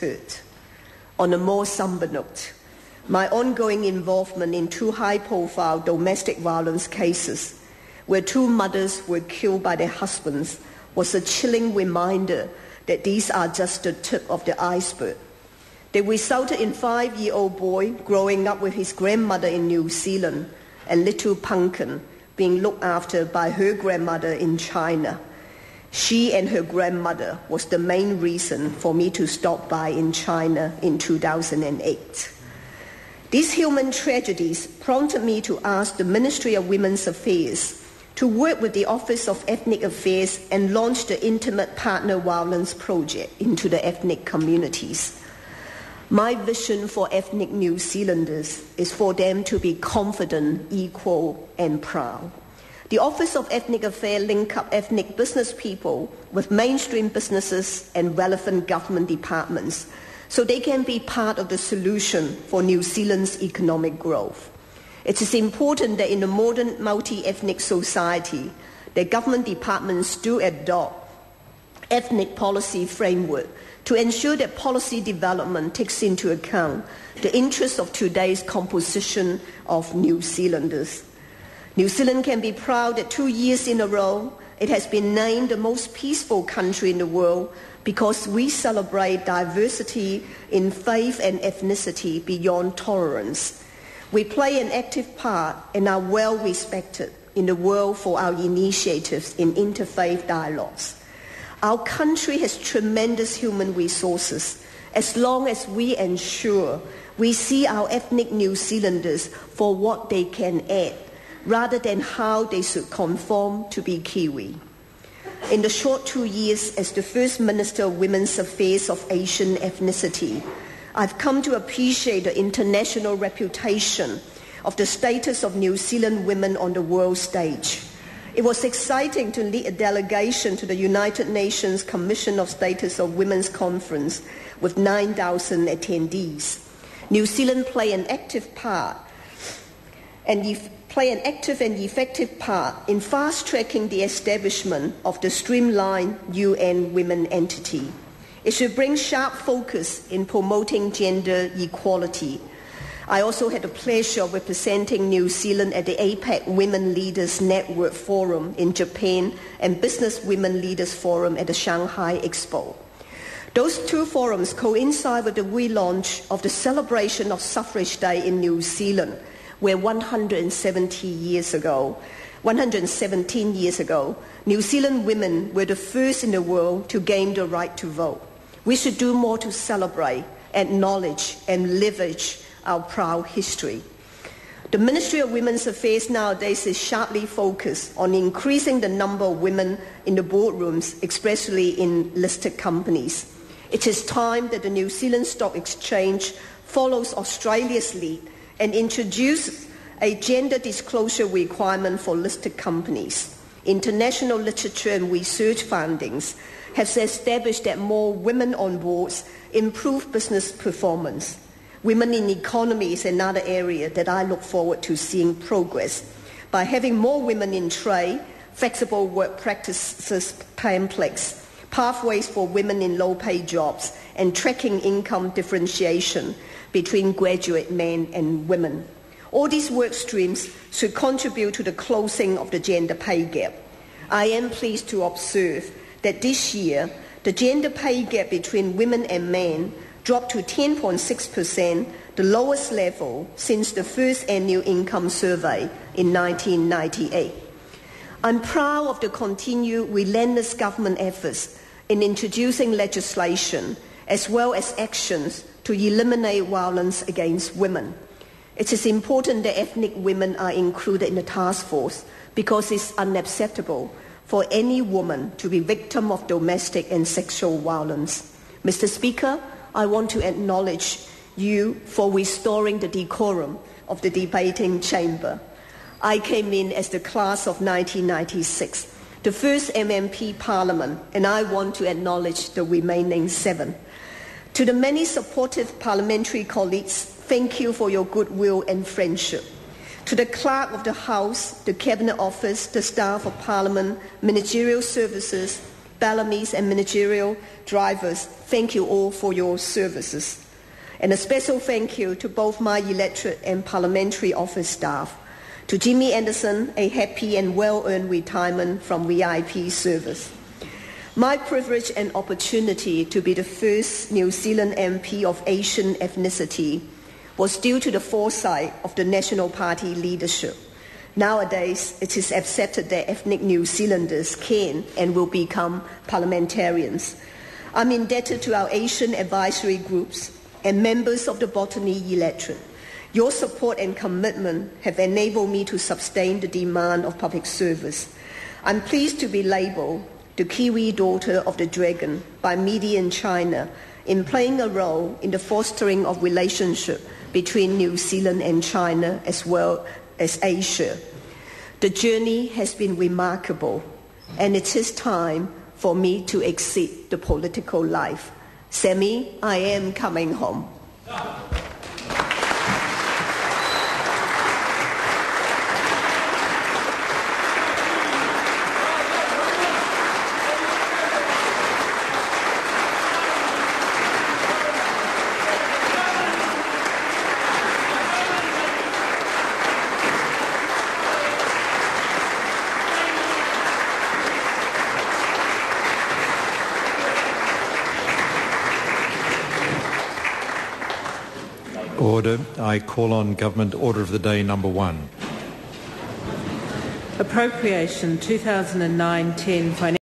hurt. On a more somber note, my ongoing involvement in 2 high-profile domestic violence cases where 2 mothers were killed by their husbands was a chilling reminder that these are just the tip of the iceberg. They resulted in a 5-year-old boy growing up with his grandmother in New Zealand and little Pumpkin being looked after by her grandmother in China. She and her grandmother was the main reason for me to stop by in China in 2008. These human tragedies prompted me to ask the Ministry of Women's Affairs to work with the Office of Ethnic Affairs and launch the Intimate Partner Violence Project into the ethnic communities. My vision for ethnic New Zealanders is for them to be confident, equal, and proud. The Office of Ethnic Affairs links up ethnic business people with mainstream businesses and relevant government departments so they can be part of the solution for New Zealand's economic growth. It is important that in a modern multi-ethnic society, the government departments do adopt ethnic policy framework to ensure that policy development takes into account the interests of today's composition of New Zealanders. New Zealand can be proud that 2 years in a row it has been named the most peaceful country in the world because we celebrate diversity in faith and ethnicity beyond tolerance. We play an active part and are well respected in the world for our initiatives in interfaith dialogues. Our country has tremendous human resources as long as we ensure we see our ethnic New Zealanders for what they can add rather than how they should conform to be Kiwi. In the short 2 years as the First Minister of Women's Affairs of Asian ethnicity, I've come to appreciate the international reputation of the status of New Zealand women on the world stage. It was exciting to lead a delegation to the United Nations Commission of Status of Women's Conference with 9,000 attendees. New Zealand played an active and effective part in fast-tracking the establishment of the streamlined UN Women entity. It should bring sharp focus in promoting gender equality. I also had the pleasure of representing New Zealand at the APEC Women Leaders Network Forum in Japan and Business Women Leaders Forum at the Shanghai Expo. Those 2 forums coincide with the relaunch of the celebration of Suffrage Day in New Zealand, where 117 years ago, New Zealand women were the first in the world to gain the right to vote. We should do more to celebrate, acknowledge, and leverage our proud history. The Ministry of Women's Affairs nowadays is sharply focused on increasing the number of women in the boardrooms, especially in listed companies. It is time that the New Zealand Stock Exchange follows Australia's lead and introduces a gender disclosure requirement for listed companies. International literature and research findings have established that more women on boards improve business performance. Women in economy is another area that I look forward to seeing progress. By having more women in trade, flexible work practices pamphlets, pathways for women in low-paid jobs, and tracking income differentiation between graduate men and women. All these work streams should contribute to the closing of the gender pay gap. I am pleased to observe that this year, the gender pay gap between women and men dropped to 10.6%, the lowest level since the first annual income survey in 1998. I'm proud of the continued relentless government efforts in introducing legislation as well as actions to eliminate violence against women. It is important that ethnic women are included in the task force because it's unacceptable for any woman to be victim of domestic and sexual violence. Mr. Speaker, I want to acknowledge you for restoring the decorum of the debating chamber. I came in as the class of 1996, the first MMP Parliament, and I want to acknowledge the remaining 7. To the many supportive parliamentary colleagues, thank you for your goodwill and friendship. To the Clerk of the House, the Cabinet Office, the staff of Parliament, Ministerial Services, Bellamy's and managerial drivers, thank you all for your services. And a special thank you to both my electorate and parliamentary office staff. To Jimmy Anderson, a happy and well-earned retirement from VIP service. My privilege and opportunity to be the first New Zealand MP of Asian ethnicity was due to the foresight of the National Party leadership. Nowadays, it is accepted that ethnic New Zealanders can and will become parliamentarians. I'm indebted to our Asian advisory groups and members of the Botany electorate. Your support and commitment have enabled me to sustain the demand of public service. I'm pleased to be labelled the Kiwi daughter of the dragon by media in China in playing a role in the fostering of relationship between New Zealand and China as well as Asia. The journey has been remarkable, and it is time for me to exit the political life. Sammy, I am coming home. Order. I call on Government Order of the Day number 1. Appropriation 2009-10 financial